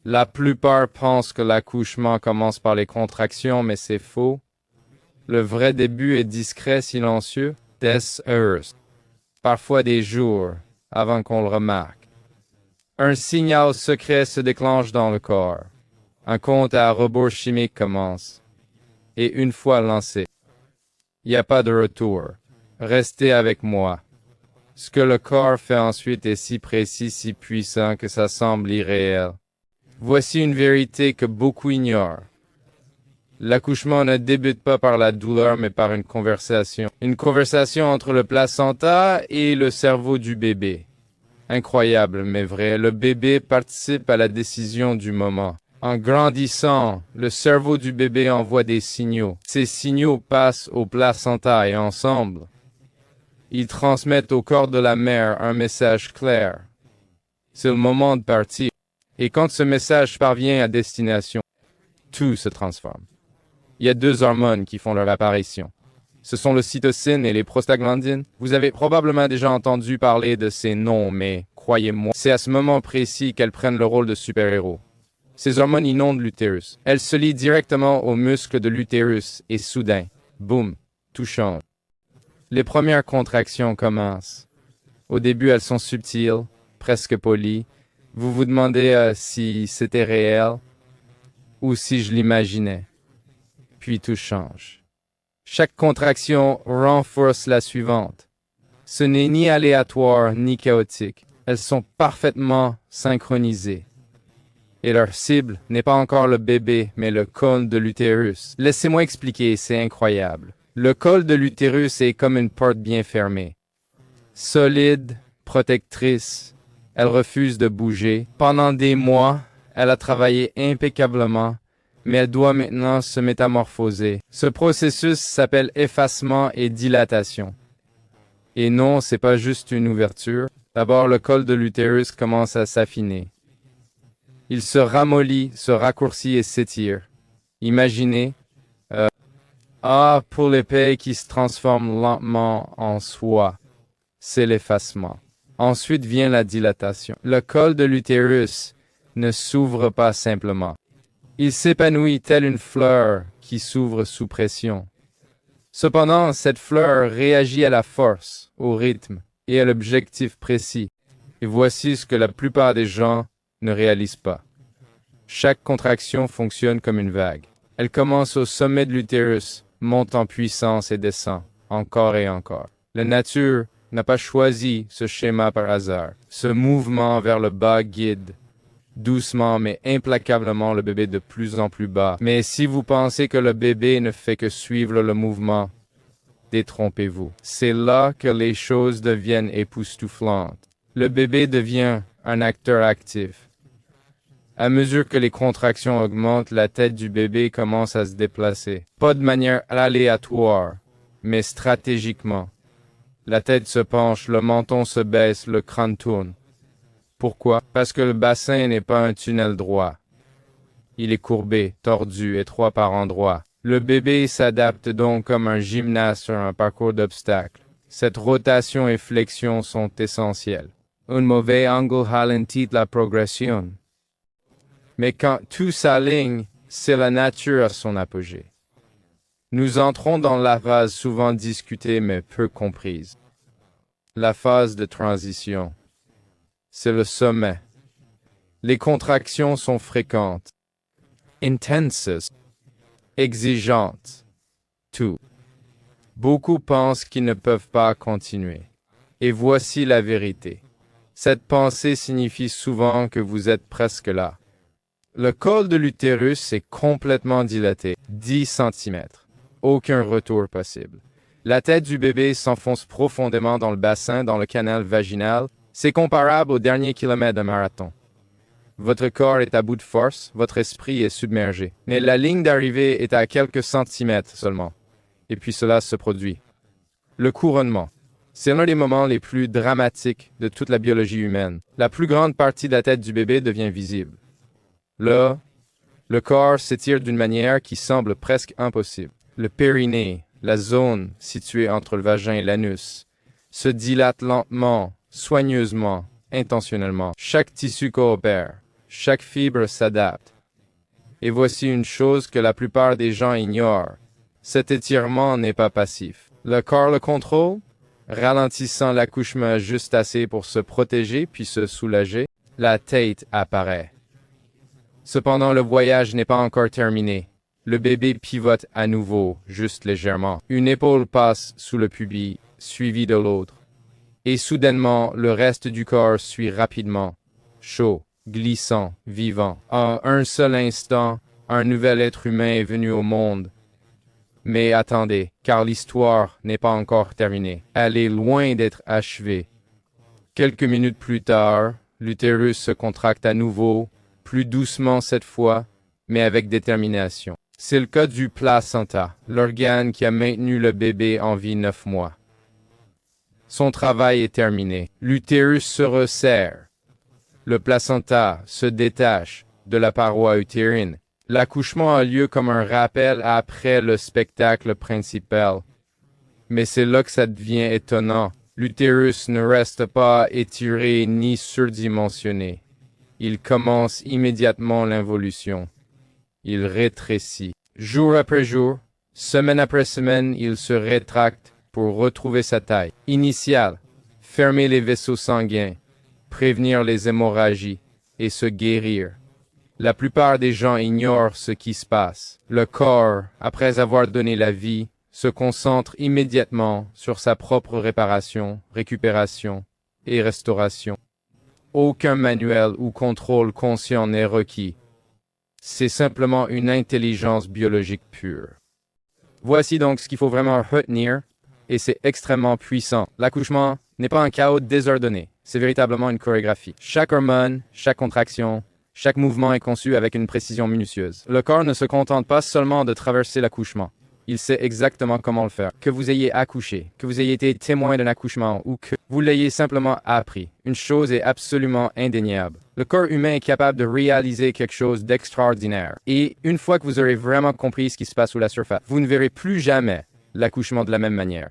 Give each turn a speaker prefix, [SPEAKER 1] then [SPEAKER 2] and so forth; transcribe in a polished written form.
[SPEAKER 1] La plupart pensent que l'accouchement commence par les contractions, mais c'est faux. Le vrai début est discret, silencieux, des heures, parfois des jours, avant qu'on le remarque. Un signal secret se déclenche dans le corps. Un compte à rebours chimique commence. Et une fois lancé, il n'y a pas de retour. Restez avec moi. Ce que le corps fait ensuite est si précis, si puissant que ça semble irréel. Voici une vérité que beaucoup ignorent. L'accouchement ne débute pas par la douleur, mais par une conversation. Une conversation entre le placenta et le cerveau du bébé. Incroyable, mais vrai, le bébé participe à la décision du moment. En grandissant, le cerveau du bébé envoie des signaux. Ces signaux passent au placenta et ensemble, ils transmettent au corps de la mère un message clair. C'est le moment de partir. Et quand ce message parvient à destination, tout se transforme. Il y a deux hormones qui font leur apparition. Ce sont l'ocytocine et les prostaglandines. Vous avez probablement déjà entendu parler de ces noms, mais croyez-moi, c'est à ce moment précis qu'elles prennent le rôle de super-héros. Ces hormones inondent l'utérus. Elles se lient directement aux muscles de l'utérus et soudain, boum, tout change. Les premières contractions commencent. Au début, elles sont subtiles, presque polies. Vous vous demandez si c'était réel ou si je l'imaginais. Puis tout change. Chaque contraction renforce la suivante. Ce n'est ni aléatoire ni chaotique. Elles sont parfaitement synchronisées. Et leur cible n'est pas encore le bébé, mais le col de l'utérus. Laissez-moi expliquer, c'est incroyable. Le col de l'utérus est comme une porte bien fermée. Solide, protectrice, elle refuse de bouger. Pendant des mois, elle a travaillé impeccablement, mais elle doit maintenant se métamorphoser. Ce processus s'appelle effacement et dilatation. Et non, c'est pas juste une ouverture. D'abord, le col de l'utérus commence à s'affiner. Il se ramollit, se raccourcit et s'étire. Imaginez, pour l'épée qui se transforme lentement en soie. C'est l'effacement. Ensuite vient la dilatation. Le col de l'utérus ne s'ouvre pas simplement. Il s'épanouit telle une fleur qui s'ouvre sous pression. Cependant, cette fleur réagit à la force, au rythme et à l'objectif précis. Et voici ce que la plupart des gens ne réalisent pas. Chaque contraction fonctionne comme une vague. Elle commence au sommet de l'utérus, monte en puissance et descend, encore et encore. La nature n'a pas choisi ce schéma par hasard. Ce mouvement vers le bas guide doucement mais implacablement le bébé de plus en plus bas. Mais si vous pensez que le bébé ne fait que suivre le mouvement, détrompez-vous. C'est là que les choses deviennent époustouflantes. Le bébé devient un acteur actif. À mesure que les contractions augmentent, la tête du bébé commence à se déplacer. Pas de manière aléatoire, mais stratégiquement. La tête se penche, le menton se baisse, le crâne tourne. Pourquoi? Parce que le bassin n'est pas un tunnel droit. Il est courbé, tordu, étroit par endroits. Le bébé s'adapte donc comme un gymnaste sur un parcours d'obstacles. Cette rotation et flexion sont essentielles. Un mauvais angle ralentit la progression. Mais quand tout s'aligne, c'est la nature à son apogée. Nous entrons dans la phase souvent discutée mais peu comprise. La phase de transition. C'est le sommet. Les contractions sont fréquentes, intenses, exigeantes. Tout. Beaucoup pensent qu'ils ne peuvent pas continuer. Et voici la vérité. Cette pensée signifie souvent que vous êtes presque là. Le col de l'utérus est complètement dilaté, 10 cm. Aucun retour possible. La tête du bébé s'enfonce profondément dans le bassin, dans le canal vaginal. C'est comparable au dernier kilomètre d'un marathon. Votre corps est à bout de force, votre esprit est submergé. Mais la ligne d'arrivée est à quelques centimètres seulement. Et puis cela se produit. Le couronnement. C'est l'un des moments les plus dramatiques de toute la biologie humaine. La plus grande partie de la tête du bébé devient visible. Là, le corps s'étire d'une manière qui semble presque impossible. Le périnée, la zone située entre le vagin et l'anus, se dilate lentement, soigneusement, intentionnellement. Chaque tissu coopère. Chaque fibre s'adapte. Et voici une chose que la plupart des gens ignorent. Cet étirement n'est pas passif. Le corps le contrôle, ralentissant l'accouchement juste assez pour se protéger puis se soulager. La tête apparaît. Cependant, le voyage n'est pas encore terminé. Le bébé pivote à nouveau, juste légèrement. Une épaule passe sous le pubis, suivie de l'autre. Et soudainement, le reste du corps suit rapidement. Chaud, glissant, vivant. En un seul instant, un nouvel être humain est venu au monde. Mais attendez, car l'histoire n'est pas encore terminée. Elle est loin d'être achevée. Quelques minutes plus tard, l'utérus se contracte à nouveau, plus doucement cette fois, mais avec détermination. C'est le cas du placenta, l'organe qui a maintenu le bébé en vie 9 mois. Son travail est terminé. L'utérus se resserre. Le placenta se détache de la paroi utérine. L'accouchement a lieu comme un rappel après le spectacle principal. Mais c'est là que ça devient étonnant. L'utérus ne reste pas étiré ni surdimensionné. Il commence immédiatement l'involution. Il rétrécit. Jour après jour, semaine après semaine, il se rétracte pour retrouver sa taille initiale, fermer les vaisseaux sanguins, prévenir les hémorragies et se guérir. La plupart des gens ignorent ce qui se passe. Le corps, après avoir donné la vie, se concentre immédiatement sur sa propre réparation, récupération et restauration. Aucun manuel ou contrôle conscient n'est requis. C'est simplement une intelligence biologique pure. Voici donc ce qu'il faut vraiment retenir, et c'est extrêmement puissant. L'accouchement n'est pas un chaos désordonné, c'est véritablement une chorégraphie. Chaque hormone, chaque contraction, chaque mouvement est conçu avec une précision minutieuse. Le corps ne se contente pas seulement de traverser l'accouchement. Il sait exactement comment le faire. Que vous ayez accouché, que vous ayez été témoin d'un accouchement ou que vous l'ayez simplement appris, une chose est absolument indéniable. Le corps humain est capable de réaliser quelque chose d'extraordinaire. Et une fois que vous aurez vraiment compris ce qui se passe sous la surface, vous ne verrez plus jamais l'accouchement de la même manière.